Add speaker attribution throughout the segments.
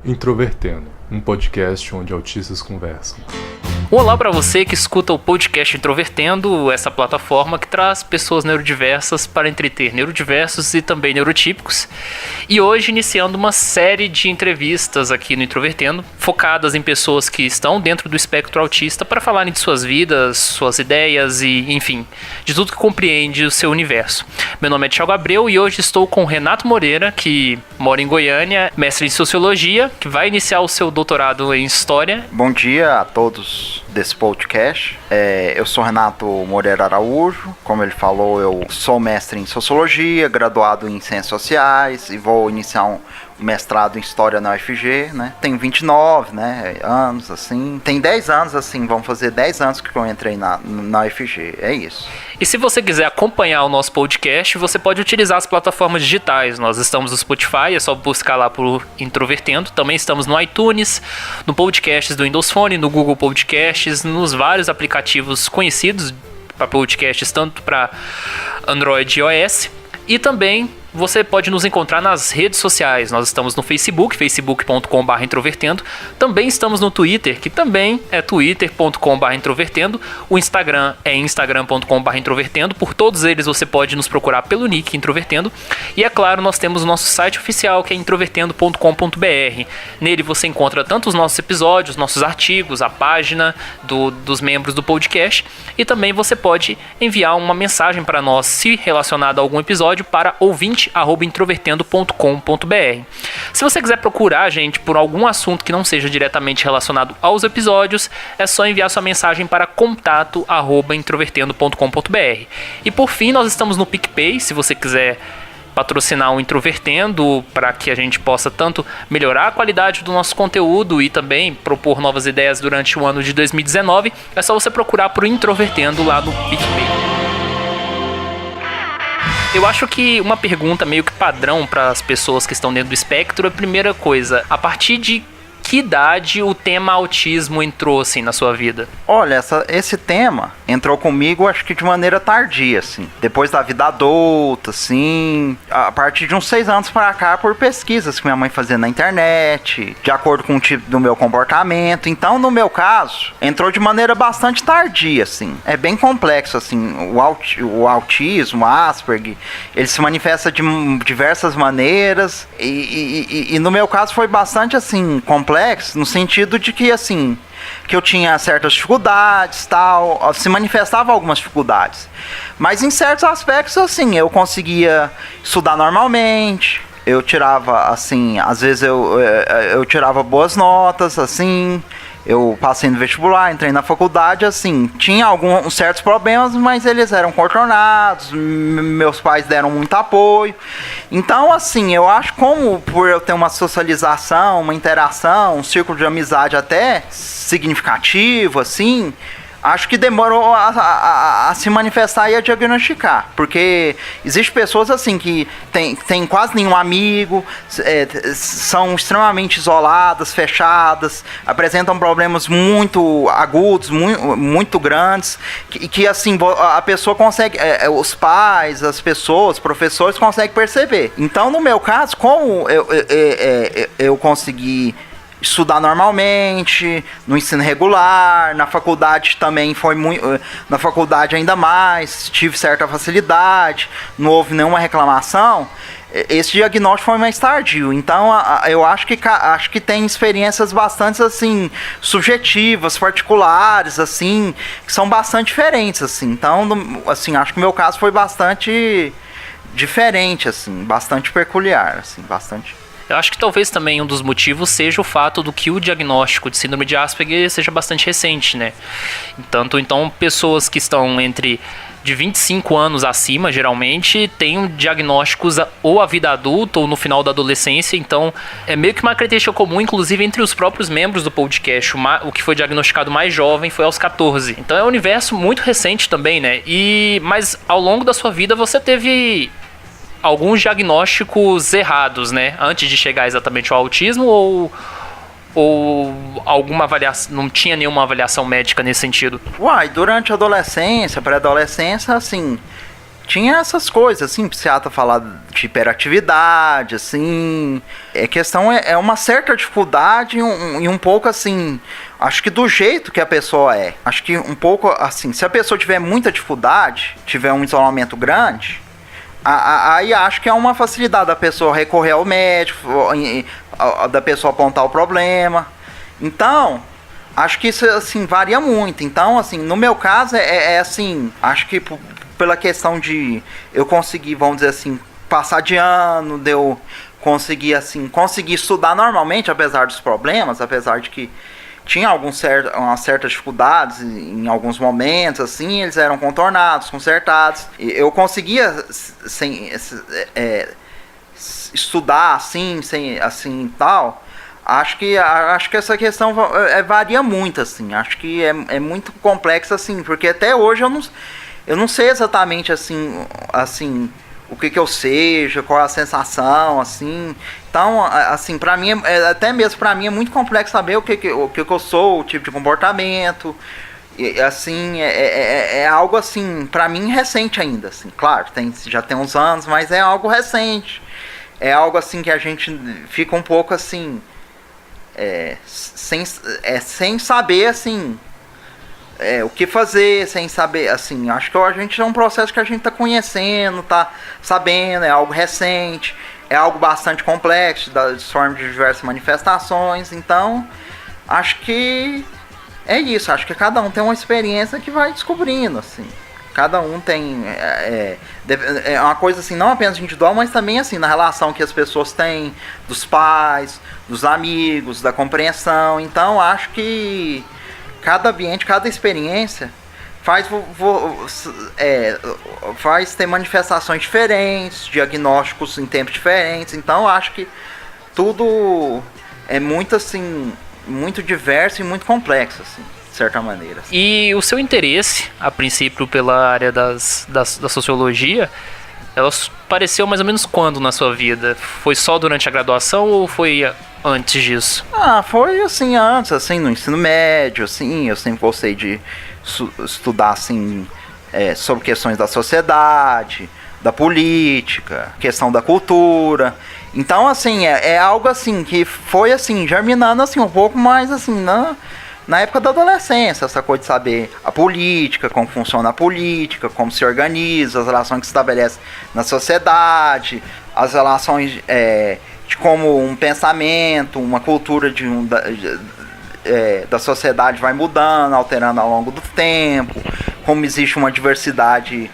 Speaker 1: Introvertendo, um podcast onde autistas conversam.
Speaker 2: Olá para você que escuta o podcast Introvertendo, essa plataforma que traz pessoas neurodiversas para entreter neurodiversos e também neurotípicos. E hoje iniciando uma série de entrevistas aqui no Introvertendo, focadas em pessoas que estão dentro do espectro autista para falarem de suas vidas, suas ideias e, enfim, de tudo que compreende o seu universo. Meu nome é Thiago Abreu e hoje estou com Renato Moreira, que mora em Goiânia, mestre em Sociologia, que vai iniciar o seu doutorado em História.
Speaker 3: Bom dia a todos desse podcast. Eu sou Renato Moreira Araújo, como ele falou, eu sou mestre em Sociologia, graduado em Ciências Sociais e vou iniciar um mestrado em História na UFG, né? Tenho 29, anos, assim. Tem 10 anos, assim, vão fazer 10 anos que eu entrei na UFG, é isso.
Speaker 2: E se você quiser acompanhar o nosso podcast, você pode utilizar as plataformas digitais. Nós estamos no Spotify, é só buscar lá por Introvertendo. Também estamos no iTunes, no Podcasts do Windows Phone, no Google Podcasts, nos vários aplicativos conhecidos para podcasts, tanto para Android e iOS. E também você pode nos encontrar nas redes sociais. Nós estamos no Facebook, facebook.com/introvertendo. Também estamos no Twitter, que também é twitter.com/introvertendo. O Instagram é instagram.com/introvertendo. Por todos eles você pode nos procurar pelo nick Introvertendo. E é claro, nós temos o nosso site oficial, que é introvertendo.com.br. Nele você encontra tanto os nossos episódios, nossos artigos, a página dos membros do podcast. E também você pode enviar uma mensagem para nós, se relacionada a algum episódio, para ouvinte@introvertendo.com.br. Se você quiser procurar a gente por algum assunto que não seja diretamente relacionado aos episódios, é só enviar sua mensagem para contato@introvertendo.com.br. E por fim, nós estamos no PicPay, se você quiser patrocinar o Introvertendo para que a gente possa tanto melhorar a qualidade do nosso conteúdo e também propor novas ideias durante o ano de 2019, é só você procurar por Introvertendo lá no PicPay. Eu acho que uma pergunta meio que padrão para as pessoas que estão dentro do espectro é a primeira coisa: a partir de que idade o tema autismo entrou assim na sua vida?
Speaker 3: Olha, esse tema entrou comigo, acho que de maneira tardia, assim. Depois da vida adulta, assim. A partir de uns 6 anos pra cá, por pesquisas que minha mãe fazia na internet, de acordo com o tipo do meu comportamento. Então, no meu caso, entrou de maneira bastante tardia, assim. É bem complexo, assim. O autismo, o Asperger, ele se manifesta de diversas maneiras. E no meu caso foi bastante, assim, complexo, no sentido de que, assim, que eu tinha certas dificuldades, tal, se manifestava algumas dificuldades, mas em certos aspectos, assim, eu conseguia estudar normalmente, eu tirava, assim, às vezes eu tirava boas notas, assim, eu passei no vestibular, entrei na faculdade, assim, tinha alguns certos problemas, mas eles eram contornados, meus pais deram muito apoio. Então, assim, eu acho como por eu ter uma socialização, uma interação, um círculo de amizade até significativo, assim, acho que demorou a se manifestar e a diagnosticar. Porque existem pessoas assim que tem quase nenhum amigo, são extremamente isoladas, fechadas, apresentam problemas muito agudos, muito grandes, que assim, a pessoa consegue, os pais, as pessoas, professores conseguem perceber. Então, no meu caso, como eu consegui estudar normalmente, no ensino regular, na faculdade também foi muito, na faculdade ainda mais, tive certa facilidade, não houve nenhuma reclamação. Esse diagnóstico foi mais tardio, então eu acho que tem experiências bastante assim subjetivas, particulares, assim, que são bastante diferentes, assim. Então, assim, acho que o meu caso foi bastante diferente, assim, bastante peculiar, assim, bastante.
Speaker 2: Eu acho que talvez também um dos motivos seja o fato do que o diagnóstico de síndrome de Asperger seja bastante recente, né? Então pessoas que estão entre de 25 anos acima, geralmente, têm diagnósticos ou a vida adulta ou no final da adolescência. Então, é meio que uma característica comum, inclusive, entre os próprios membros do podcast. O que foi diagnosticado mais jovem foi aos 14. Então, é um universo muito recente também, né? Mas, ao longo da sua vida, você teve alguns diagnósticos errados, né? Antes de chegar exatamente ao autismo, ou ou alguma avaliação, não tinha nenhuma avaliação médica nesse sentido?
Speaker 3: Uai, durante a adolescência, pré-adolescência, assim, tinha essas coisas, assim, psiquiatra falar de hiperatividade, assim. A questão é uma certa dificuldade e um pouco, assim, acho que do jeito que a pessoa é. Acho que um pouco, assim, se a pessoa tiver muita dificuldade, tiver um isolamento grande, aí acho que é uma facilidade da pessoa recorrer ao médico, da pessoa apontar o problema. Então, acho que isso, assim, varia muito. Então, assim, no meu caso, assim, acho que pela questão de eu conseguir, vamos dizer assim, passar de ano, de eu conseguir, assim, conseguir estudar normalmente, apesar dos problemas, apesar de que tinha umas certas dificuldades em alguns momentos, assim, eles eram contornados, consertados. Eu conseguia estudar assim, assim tal. Acho que essa questão varia muito, assim. Acho que é muito complexo, assim, porque até hoje eu não sei exatamente, assim o que eu seja, qual é a sensação, assim. Então, assim, pra mim, até mesmo pra mim é muito complexo saber o que eu sou, o tipo de comportamento. E, assim, é algo, assim, pra mim recente ainda, assim. Claro, já tem uns anos, mas é algo recente. É algo, assim, que a gente fica um pouco, assim, sem saber, assim, o que fazer, sem saber, assim, acho que a gente é um processo que a gente tá conhecendo, tá sabendo, é algo recente, é algo bastante complexo, das formas de diversas manifestações. Então, acho que é isso, acho que cada um tem uma experiência que vai descobrindo, assim. Cada um tem, é uma coisa, assim, não apenas individual, mas também, assim, na relação que as pessoas têm, dos pais, dos amigos, da compreensão. Então, acho que cada ambiente, cada experiência faz ter manifestações diferentes, diagnósticos em tempos diferentes. Então, acho que tudo é muito, assim, muito diverso e muito complexo, assim, de certa maneira.
Speaker 2: E o seu interesse, a princípio, pela área da sociologia, ela apareceu mais ou menos quando na sua vida? Foi só durante a graduação ou foi antes disso?
Speaker 3: Foi assim, antes, assim, no ensino médio, assim, eu sempre gostei de estudar, assim, sobre questões da sociedade, da política, questão da cultura. Então, assim, é algo, assim, que foi, assim, germinando, assim, um pouco mais, assim, na época da adolescência, essa coisa de saber a política, como funciona a política, como se organiza, as relações que se estabelecem na sociedade, as relações de como um pensamento, uma cultura da sociedade vai mudando, alterando ao longo do tempo, como existe uma diversidade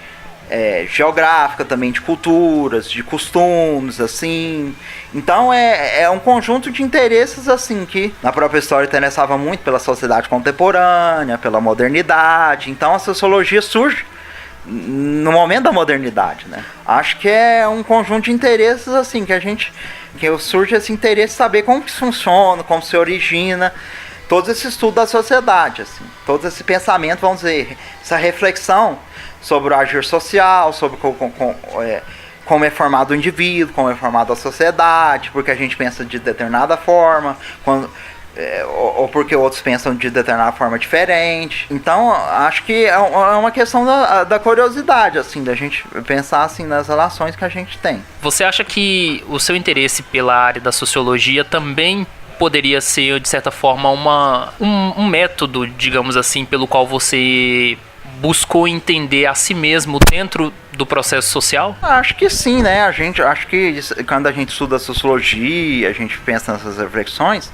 Speaker 3: geográfica também, de culturas, de costumes, assim. Então é um conjunto de interesses, assim, que na própria história interessava muito pela sociedade contemporânea, pela modernidade. Então a sociologia surge no momento da modernidade, né? Acho que é um conjunto de interesses, assim, que surge esse interesse de saber como que funciona, como se origina todo esse estudo da sociedade, assim, todo esse pensamento, vamos dizer, essa reflexão sobre o agir social, sobre como é formado o indivíduo, como é formada a sociedade, porque a gente pensa de determinada forma, ou porque outros pensam de determinada forma diferente. Então, acho que é uma questão da curiosidade, assim, da gente pensar, assim, nas relações que a gente tem.
Speaker 2: Você acha que o seu interesse pela área da sociologia também poderia ser, de certa forma, um método, digamos assim, pelo qual você buscou entender a si mesmo dentro do processo social?
Speaker 3: Acho que sim, né? Acho que quando a gente estuda sociologia, a gente pensa nessas reflexões,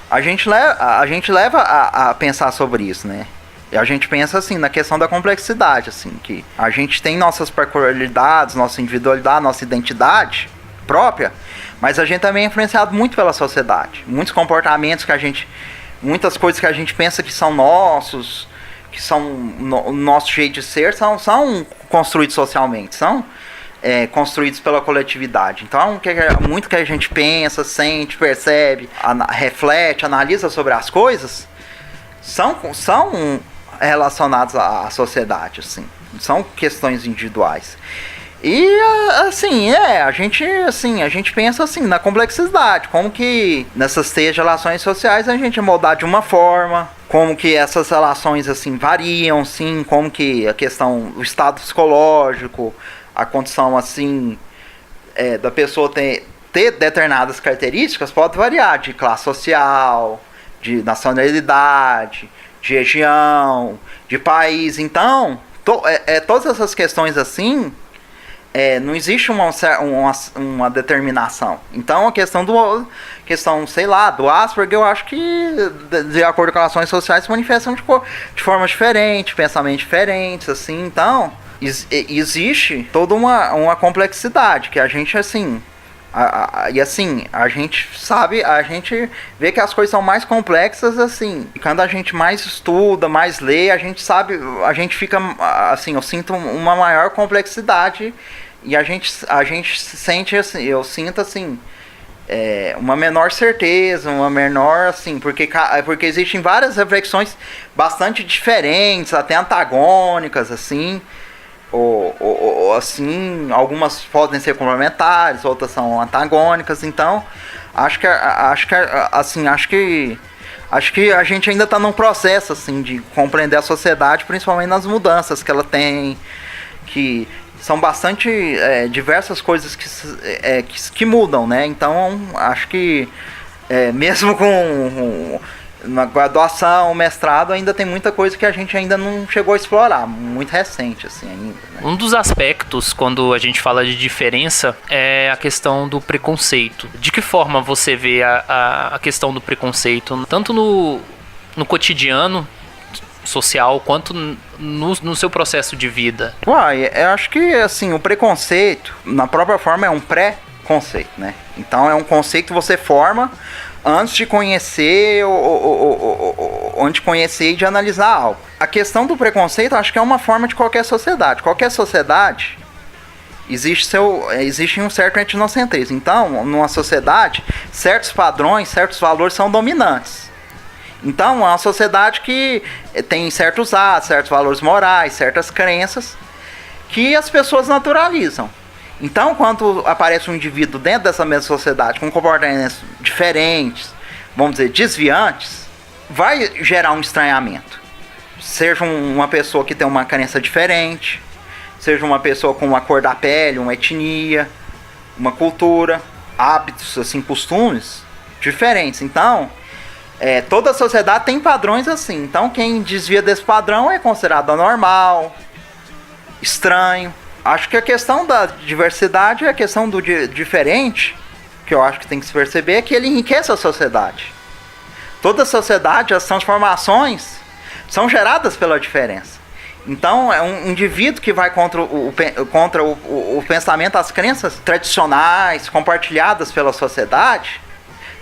Speaker 3: a gente leva a pensar sobre isso, né? E a gente pensa, assim, na questão da complexidade, assim, que a gente tem nossas peculiaridades, nossa individualidade, nossa identidade própria, mas a gente também é influenciado muito pela sociedade. Muitos comportamentos muitas coisas que a gente pensa que são nossos, que são o nosso jeito de ser, são construídos socialmente, são construídos pela coletividade. Então, muito que a gente pensa, sente, percebe, reflete, analisa sobre as coisas, são relacionados à sociedade, assim. São questões individuais. E assim, a gente pensa assim na complexidade, como que nessas três relações sociais a gente é moldado de uma forma, como que essas relações assim variam, sim, como que a questão, o estado psicológico, a condição assim da pessoa ter determinadas características pode variar de classe social, de nacionalidade, de região, de país. Então, todas essas questões assim, não existe uma determinação. Então, a questão sei lá, do Asperger, eu acho que, de acordo com as relações sociais, se manifestam de formas diferentes, pensamentos diferentes, assim. Então, existe toda uma complexidade que a gente, assim... E assim, a gente sabe, a gente vê que as coisas são mais complexas, assim. E quando a gente mais estuda, mais lê, a gente sabe, a gente fica, assim, eu sinto uma maior complexidade e a gente sente, assim, eu sinto, assim, uma menor certeza, uma menor, assim, porque existem várias reflexões bastante diferentes, até antagônicas, assim. Ou assim, algumas podem ser complementares, outras são antagônicas. Então, acho que a gente ainda está num processo assim de compreender a sociedade, principalmente nas mudanças que ela tem, que são bastante diversas coisas que mudam, né? Então, acho que mesmo com na graduação, mestrado, ainda tem muita coisa que a gente ainda não chegou a explorar, muito recente, assim, ainda. Né?
Speaker 2: Um dos aspectos, quando a gente fala de diferença, é a questão do preconceito. De que forma você vê a questão do preconceito, tanto no cotidiano social, quanto no seu processo de vida?
Speaker 3: Eu acho que, assim, o preconceito, na própria forma, é um pré-conceito, né? Então, é um conceito que você forma antes de conhecer e de analisar algo. A questão do preconceito, acho que é uma forma de qualquer sociedade. Qualquer sociedade existe um certo etnocentrismo. Então, numa sociedade, certos padrões, certos valores são dominantes. Então, é uma sociedade que tem certos atos, certos valores morais, certas crenças que as pessoas naturalizam. Então, quando aparece um indivíduo dentro dessa mesma sociedade com comportamentos diferentes, vamos dizer, desviantes, vai gerar um estranhamento. Seja uma pessoa que tem uma crença diferente, seja uma pessoa com uma cor da pele, uma etnia, uma cultura, hábitos, assim, costumes diferentes. Então, toda a sociedade tem padrões assim. Então, quem desvia desse padrão é considerado anormal, estranho. Acho que a questão da diversidade, a questão do diferente, que eu acho que tem que se perceber, é que ele enriquece a sociedade. Toda a sociedade, as transformações são geradas pela diferença. Então, é um indivíduo que vai contra o pensamento, as crenças tradicionais, compartilhadas pela sociedade,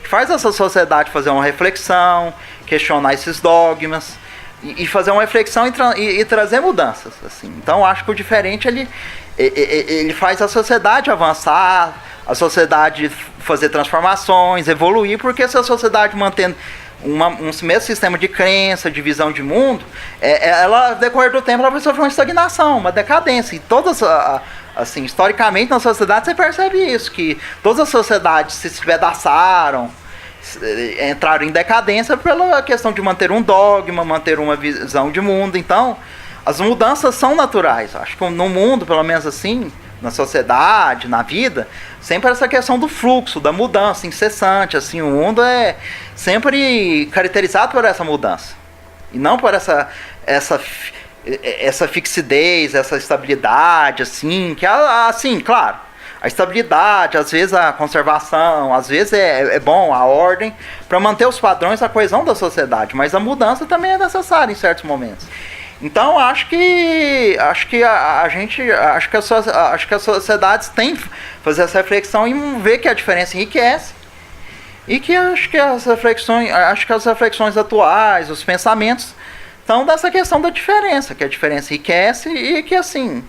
Speaker 3: que faz essa sociedade fazer uma reflexão, questionar esses dogmas, e fazer uma reflexão e trazer mudanças, assim. Então, acho que o diferente, ele faz a sociedade avançar, a sociedade fazer transformações, evoluir, porque se a sociedade mantendo um mesmo sistema de crença, de visão de mundo, ela, no decorrer do tempo, ela vai sofrer uma estagnação, uma decadência. E todas, assim, historicamente, na sociedade, você percebe isso, que todas as sociedades se despedaçaram, entraram em decadência pela questão de manter um dogma, manter uma visão de mundo. Então, as mudanças são naturais. Acho que no mundo, pelo menos assim, na sociedade, na vida, sempre essa questão do fluxo, da mudança incessante. Assim, o mundo é sempre caracterizado por essa mudança. E não por essa fixidez, essa estabilidade, assim, que assim, claro, a estabilidade, às vezes a conservação, às vezes é bom a ordem para manter os padrões, a coesão da sociedade, mas a mudança também é necessária em certos momentos. Então acho que as sociedades têm que fazer essa reflexão e ver que a diferença enriquece e que acho que as reflexões atuais, os pensamentos estão dessa questão da diferença, que a diferença enriquece e que assim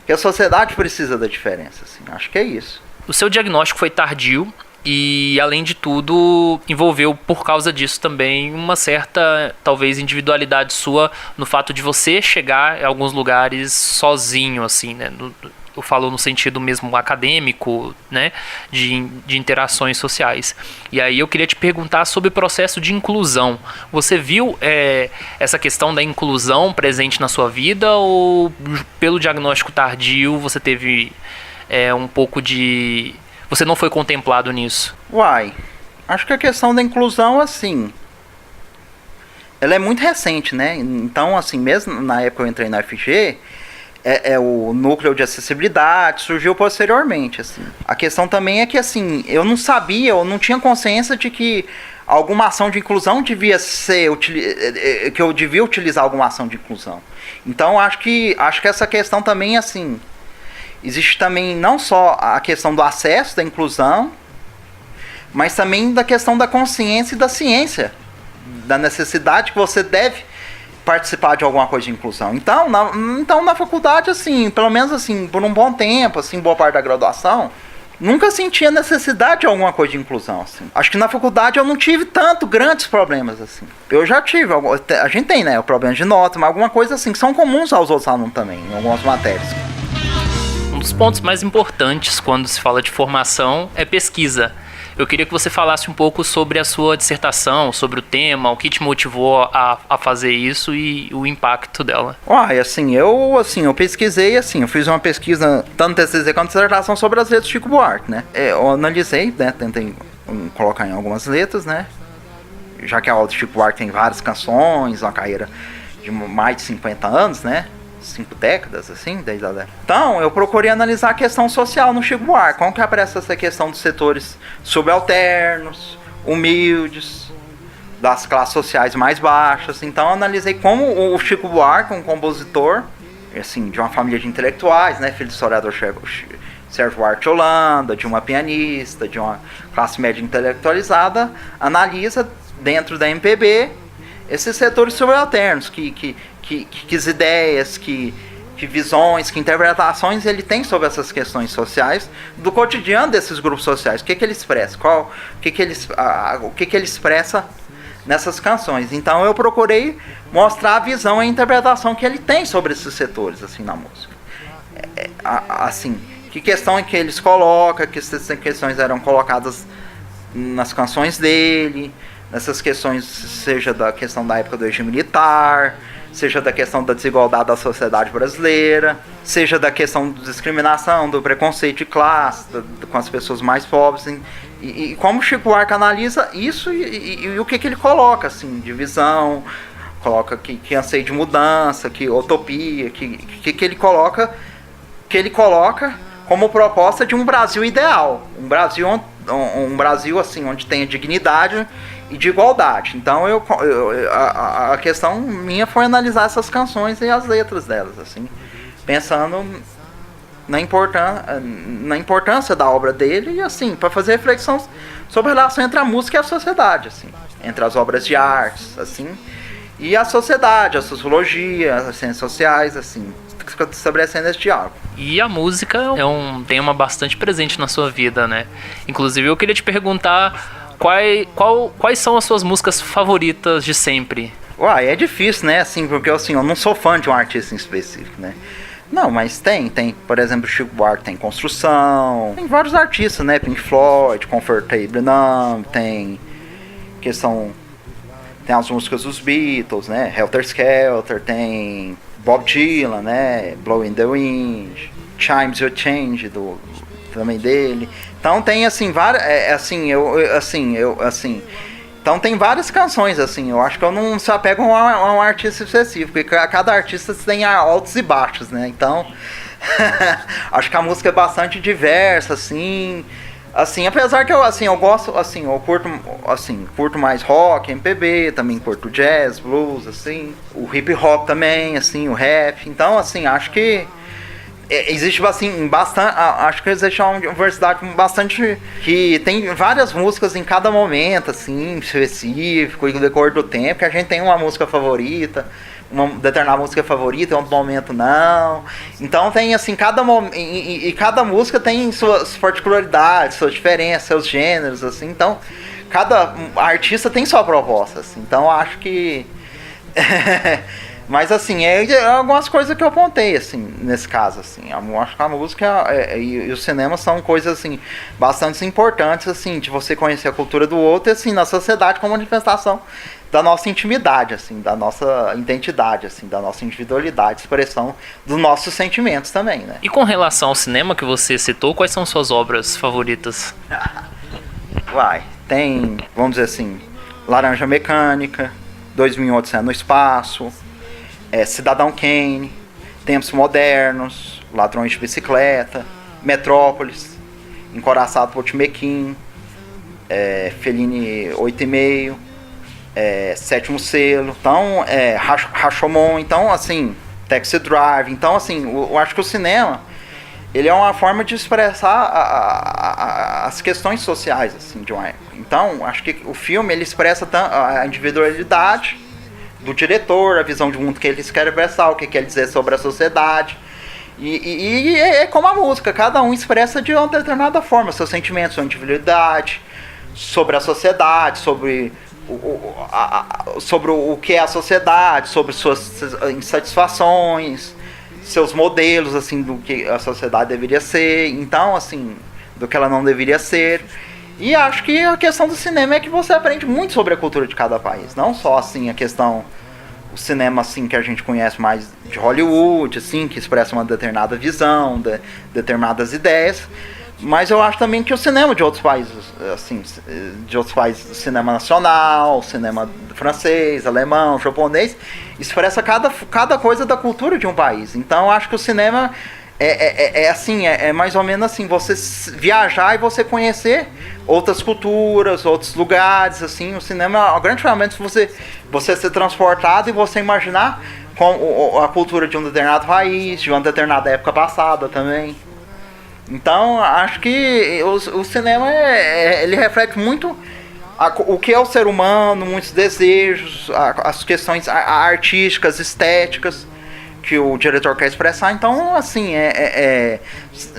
Speaker 3: que a sociedade precisa da diferença, assim. Acho que é isso.
Speaker 2: O seu diagnóstico foi tardio E, além de tudo, envolveu, por causa disso também, uma certa, talvez, individualidade sua no fato de você chegar em alguns lugares sozinho, assim, né? Eu falo no sentido mesmo acadêmico, né? De interações sociais. E aí eu queria te perguntar sobre o processo de inclusão. Você viu essa questão da inclusão presente na sua vida, ou pelo diagnóstico tardio você teve um pouco de... Você não foi contemplado nisso?
Speaker 3: Uai, acho que a questão da inclusão, assim, ela é muito recente, né? Então, assim, mesmo na época que eu entrei na FG, o núcleo de acessibilidade surgiu posteriormente, assim. A questão também é que, assim, eu não sabia, eu não tinha consciência de que alguma ação de inclusão devia ser, que eu devia utilizar alguma ação de inclusão. Então, acho que essa questão também, assim... Existe também não só a questão do acesso, da inclusão, mas também da questão da consciência e da ciência, da necessidade que você deve participar de alguma coisa de inclusão. Então, na faculdade, assim, pelo menos assim, por um bom tempo, assim, boa parte da graduação, nunca senti a necessidade de alguma coisa de inclusão, assim. Acho que na faculdade eu não tive grandes problemas, assim. Eu já tive, a gente tem, né, o problema de nota, mas alguma coisa assim, que são comuns aos outros alunos também, em algumas matérias.
Speaker 2: Um dos pontos mais importantes quando se fala de formação é pesquisa. Eu queria que você falasse um pouco sobre a sua dissertação, sobre o tema, o que te motivou a fazer isso e o impacto dela.
Speaker 3: Eu pesquisei, assim, eu fiz uma pesquisa, tanto TCC quanto dissertação, sobre as letras do Chico Buarque, né? Eu analisei, né, tentei colocar em algumas letras, né? Já que a obra do Chico Buarque tem várias canções, uma carreira de mais de 50 anos, né? 5 décadas, assim, desde a... Então, eu procurei analisar a questão social no Chico Buarque. Como que aparece essa questão dos setores subalternos, humildes, das classes sociais mais baixas. Então, eu analisei como o Chico Buarque, um compositor, assim, de uma família de intelectuais, né, filho do historiador Sérgio Buarque de Holanda, de uma pianista, de uma classe média intelectualizada, analisa, dentro da MPB, esses setores subalternos, que ideias, que visões, que interpretações ele tem sobre essas questões sociais do cotidiano desses grupos sociais. O que ele expressa? O que ele expressa nessas canções? Então eu procurei mostrar a visão e a interpretação que ele tem sobre esses setores, assim, na música. Assim, que questão é que eles colocam, que essas questões eram colocadas nas canções dele, nessas questões, seja da questão da época do regime militar, seja da questão da desigualdade da sociedade brasileira, seja da questão da discriminação, do preconceito de classe, com as pessoas mais pobres, e como o Chico Buarque analisa isso e o que ele coloca, assim, de visão, coloca que anseio de mudança, que utopia, que ele coloca como proposta de um Brasil ideal, um Brasil assim, onde tenha dignidade e de igualdade. Então a questão minha foi analisar essas canções e as letras delas, assim, pensando na importância da obra dele e, assim, para fazer reflexão sobre a relação entre a música e a sociedade, assim, entre as obras de artes, assim, e a sociedade, a sociologia, as ciências sociais, assim, estabelecendo esse diálogo.
Speaker 2: E a música é um tema bastante presente na sua vida, né? Inclusive eu queria te perguntar quais são as suas músicas favoritas de sempre?
Speaker 3: É difícil, né? Assim, porque assim, eu não sou fã de um artista em específico, né? Não, mas tem, por exemplo, Chico Buarque tem Construção, tem vários artistas, né? Pink Floyd, Comfortable Numb, tem as músicas dos Beatles, né? Helter Skelter, tem Bob Dylan, né? Blow in the Wind, Chimes You Change, também dele. Então tem, assim, várias, então tem várias canções, assim, eu acho que eu não se apego a um artista específico, porque cada artista tem altos e baixos, né, então acho que a música é bastante diversa, assim, apesar que eu gosto, assim, eu curto mais rock, MPB, também curto jazz, blues, assim, o hip hop também, assim, o rap, então, assim, acho que existe assim, bastante. Acho que existe uma universidade bastante. Que tem várias músicas em cada momento, assim, específico, e no decorrer do tempo, que a gente tem uma música favorita, uma determinada música favorita, em outro momento não. Então tem assim, cada música tem suas particularidades, suas diferenças, seus gêneros, assim. Então, cada artista tem sua proposta, assim. Então acho que. Mas assim, algumas coisas que eu apontei, assim, nesse caso, assim. Eu acho que a música e o cinema são coisas, assim, bastante importantes, assim, de você conhecer a cultura do outro e, assim, na sociedade como manifestação da nossa intimidade, assim, da nossa identidade, assim, da nossa individualidade, expressão dos nossos sentimentos também, né?
Speaker 2: E com relação ao cinema que você citou, quais são suas obras favoritas?
Speaker 3: Tem, vamos dizer assim, Laranja Mecânica, 2001 Odisseia no Espaço, Cidadão Kane, Tempos Modernos, Ladrões de Bicicleta, Metrópolis, Encoraçado por Timequim, Fellini 8,5, Sétimo Selo, então, Rashomon, então, assim, Taxi Drive, então, assim, eu acho que o cinema, ele é uma forma de expressar as questões sociais, assim, de uma época. Então, acho que o filme, ele expressa a individualidade do diretor, a visão de mundo que eles querem expressar, o que quer dizer sobre a sociedade. E é como a música, cada um expressa de uma determinada forma seus sentimentos, sua individualidade, sobre a sociedade, sobre o que é a sociedade, sobre suas insatisfações, seus modelos, assim, do que a sociedade deveria ser, então, assim, do que ela não deveria ser. E acho que a questão do cinema é que você aprende muito sobre a cultura de cada país, não só, assim, a questão, o cinema, assim, que a gente conhece mais de Hollywood, assim, que expressa uma determinada visão, determinadas ideias, mas eu acho também que o cinema de outros países, assim, de outros países, cinema nacional, cinema francês, alemão, japonês, expressa cada coisa da cultura de um país. Então eu acho que o cinema assim, mais ou menos assim, você viajar e você conhecer outras culturas, outros lugares, assim. O cinema é uma grande ferramenta de você ser transportado e você imaginar a cultura de um determinado país, de uma determinada época passada também. Então, acho que o cinema, ele reflete muito o que é o ser humano, muitos desejos, as questões artísticas, estéticas, que o diretor quer expressar. Então, assim,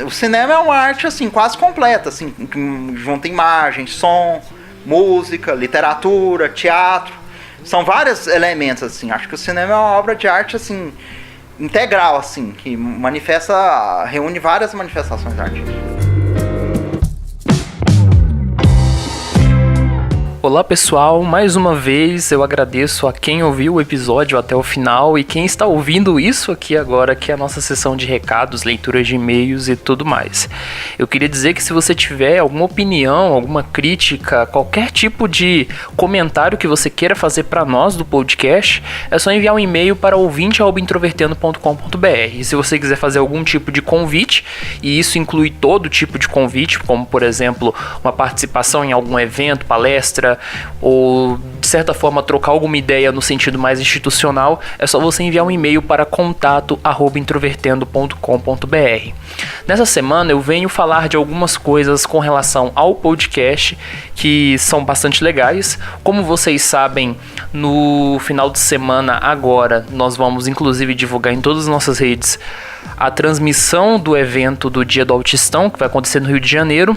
Speaker 3: o cinema é uma arte, assim, quase completa, assim, que junta imagem, som, música, literatura, teatro. São vários elementos, assim. Acho que o cinema é uma obra de arte, assim, integral, assim, que reúne várias manifestações artísticas.
Speaker 2: Olá pessoal, mais uma vez eu agradeço a quem ouviu o episódio até o final e quem está ouvindo isso aqui agora, que é a nossa sessão de recados, leitura de e-mails e tudo mais. Eu queria dizer que se você tiver alguma opinião, alguma crítica, qualquer tipo de comentário que você queira fazer para nós do podcast, é só enviar um e-mail para ouvinte@introvertendo.com.br. E se você quiser fazer algum tipo de convite, e isso inclui todo tipo de convite, como por exemplo uma participação em algum evento, palestra, ou de certa forma trocar alguma ideia no sentido mais institucional, é só você enviar um e-mail para contato@introvertendo.com.br. Nessa semana eu venho falar de algumas coisas com relação ao podcast que são bastante legais. Como vocês sabem, no final de semana agora nós vamos inclusive divulgar em todas as nossas redes a transmissão do evento do Dia do Autistão, que vai acontecer no Rio de Janeiro,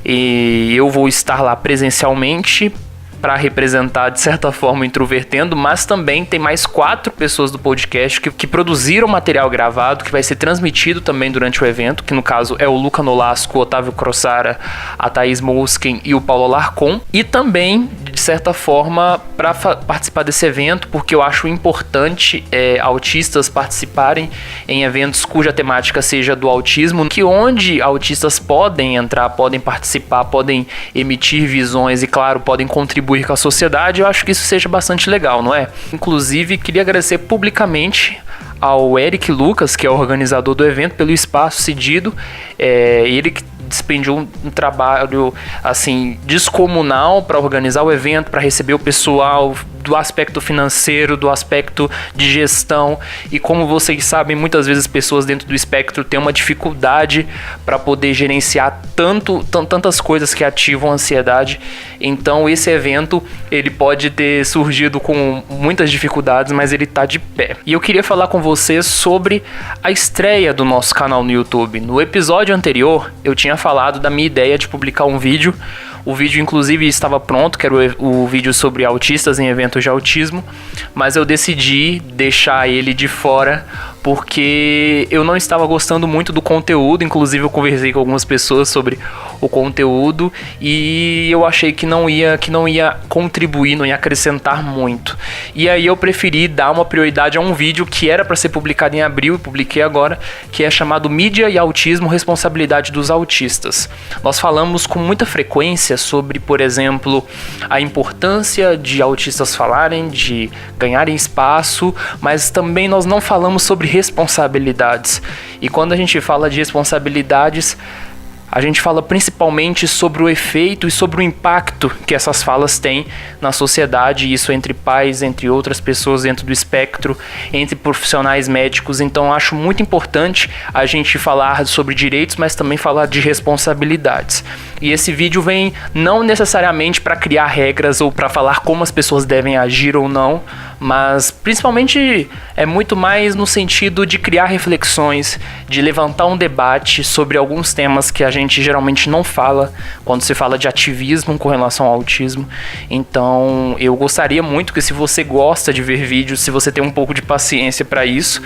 Speaker 2: e eu vou estar lá presencialmente para representar de certa forma o Introvertendo, mas também tem mais 4 pessoas do podcast que produziram material gravado, que vai ser transmitido também durante o evento, que no caso é o Luca Nolasco, o Otávio Crossara, a Thaís Mosken e o Paulo Alarcon, e também de certa forma para participar desse evento, porque eu acho importante autistas participarem em eventos cuja temática seja do autismo, que onde autistas podem entrar, podem participar, podem emitir visões e claro, podem contribuir com a sociedade. Eu acho que isso seja bastante legal, não é? Inclusive, queria agradecer publicamente ao Eric Lucas, que é o organizador do evento, pelo espaço cedido. Ele que despendiu um trabalho assim descomunal para organizar o evento, para receber o pessoal do aspecto financeiro, do aspecto de gestão. E como vocês sabem, muitas vezes pessoas dentro do espectro têm uma dificuldade para poder gerenciar tantas coisas que ativam a ansiedade. Então esse evento, ele pode ter surgido com muitas dificuldades, mas ele tá de pé. E eu queria falar com vocês sobre a estreia do nosso canal no YouTube. No episódio anterior, eu tinha falado da minha ideia de publicar um vídeo. O vídeo, inclusive, estava pronto, que era o vídeo sobre autistas em eventos de autismo, mas eu decidi deixar ele de fora porque eu não estava gostando muito do conteúdo. Inclusive, eu conversei com algumas pessoas sobre o conteúdo e eu achei que não ia contribuir, não ia acrescentar muito. E aí eu preferi dar uma prioridade a um vídeo que era para ser publicado em abril e publiquei agora, que é chamado Mídia e Autismo, Responsabilidade dos Autistas. Nós falamos com muita frequência sobre, por exemplo, a importância de autistas falarem, de ganharem espaço, mas também nós não falamos sobre responsabilidades. E quando a gente fala de responsabilidades, a gente fala principalmente sobre o efeito e sobre o impacto que essas falas têm na sociedade, isso entre pais, entre outras pessoas dentro do espectro, entre profissionais médicos. Então acho muito importante a gente falar sobre direitos, mas também falar de responsabilidades. E esse vídeo vem não necessariamente para criar regras ou para falar como as pessoas devem agir ou não, mas principalmente é muito mais no sentido de criar reflexões, de levantar um debate sobre alguns temas que a gente geralmente não fala quando se fala de ativismo com relação ao autismo. Então eu gostaria muito que, se você gosta de ver vídeos, se você tem um pouco de paciência para isso,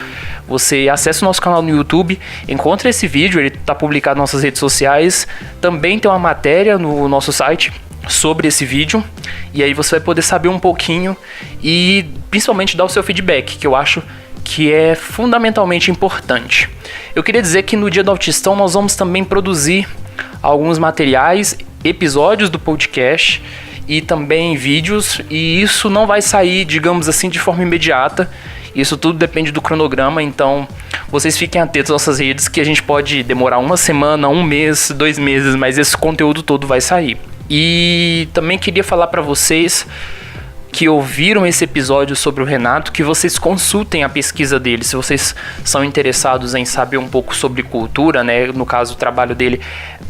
Speaker 2: você acesse o nosso canal no YouTube, encontre esse vídeo, ele está publicado nas nossas redes sociais, também tem uma matéria no nosso site sobre esse vídeo, e aí você vai poder saber um pouquinho e principalmente dar o seu feedback, que eu acho que é fundamentalmente importante. Eu queria dizer que no Dia do Autistão nós vamos também produzir alguns materiais, episódios do podcast e também vídeos, e isso não vai sair, digamos assim, de forma imediata. Isso tudo depende do cronograma, então vocês fiquem atentos às nossas redes, que a gente pode demorar uma semana, um mês, 2 meses, mas esse conteúdo todo vai sair. E também queria falar para vocês que ouviram esse episódio sobre o Renato, que vocês consultem a pesquisa dele. Se vocês são interessados em saber um pouco sobre cultura, né? No caso, o trabalho dele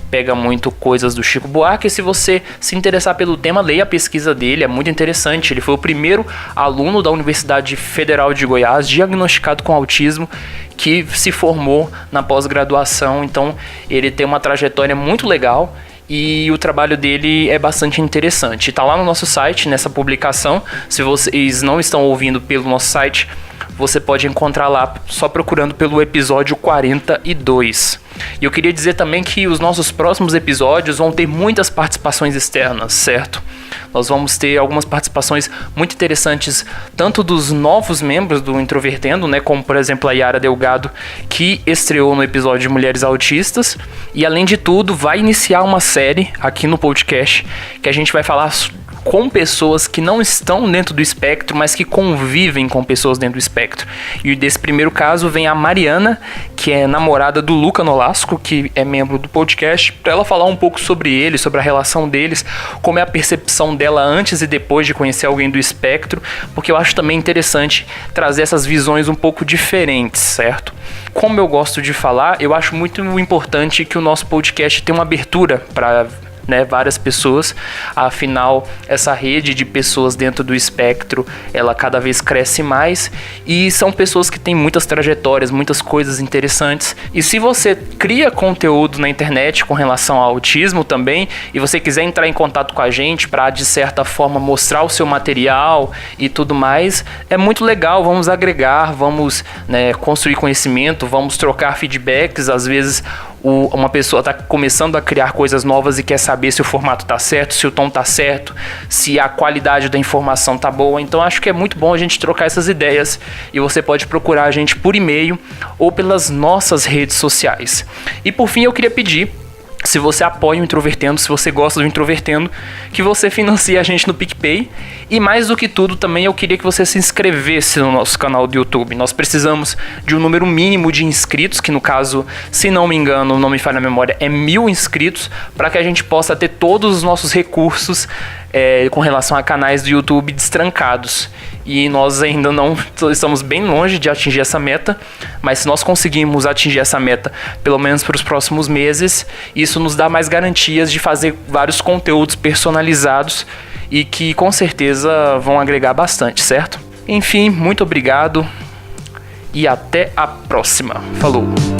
Speaker 2: pega muito coisas do Chico Buarque. E se você se interessar pelo tema, leia a pesquisa dele, é muito interessante. Ele foi o primeiro aluno da Universidade Federal de Goiás diagnosticado com autismo que se formou na pós-graduação. Então, ele tem uma trajetória muito legal e o trabalho dele é bastante interessante. Está lá no nosso site, nessa publicação. Se vocês não estão ouvindo pelo nosso site, você pode encontrar lá só procurando pelo episódio 42. E eu queria dizer também que os nossos próximos episódios vão ter muitas participações externas, certo? Nós vamos ter algumas participações muito interessantes, tanto dos novos membros do Introvertendo, né, como por exemplo a Yara Delgado, que estreou no episódio de Mulheres Autistas, e além de tudo vai iniciar uma série aqui no podcast que a gente vai falar com pessoas que não estão dentro do espectro, mas que convivem com pessoas dentro do espectro. E desse primeiro caso vem a Mariana, que é namorada do Luca Nolasco, que é membro do podcast, para ela falar um pouco sobre ele, sobre a relação deles, como é a percepção dela antes e depois de conhecer alguém do espectro, porque eu acho também interessante trazer essas visões um pouco diferentes, certo? Como eu gosto de falar, eu acho muito importante que o nosso podcast tenha uma abertura para várias pessoas. Afinal, essa rede de pessoas dentro do espectro, ela cada vez cresce mais, e são pessoas que têm muitas trajetórias, muitas coisas interessantes. E se você cria conteúdo na internet com relação ao autismo também, e você quiser entrar em contato com a gente para, de certa forma, mostrar o seu material e tudo mais, é muito legal. Vamos agregar, vamos construir conhecimento, vamos trocar feedbacks. Às vezes uma pessoa está começando a criar coisas novas e quer saber se o formato está certo, se o tom está certo, se a qualidade da informação está boa. Então acho que é muito bom a gente trocar essas ideias, e você pode procurar a gente por e-mail ou pelas nossas redes sociais. E por fim, eu queria pedir se você apoia o Introvertendo, se você gosta do Introvertendo, que você financie a gente no PicPay. E mais do que tudo também eu queria que você se inscrevesse no nosso canal do YouTube. Nós precisamos de um número mínimo de inscritos, que no caso, se não me engano, não me falha a memória, é 1000 inscritos, para que a gente possa ter todos os nossos recursos com relação a canais do YouTube destrancados. E nós ainda não estamos bem longe de atingir essa meta, mas se nós conseguirmos atingir essa meta, pelo menos para os próximos meses, isso nos dá mais garantias de fazer vários conteúdos personalizados e que com certeza vão agregar bastante, certo? Enfim, muito obrigado e até a próxima. Falou!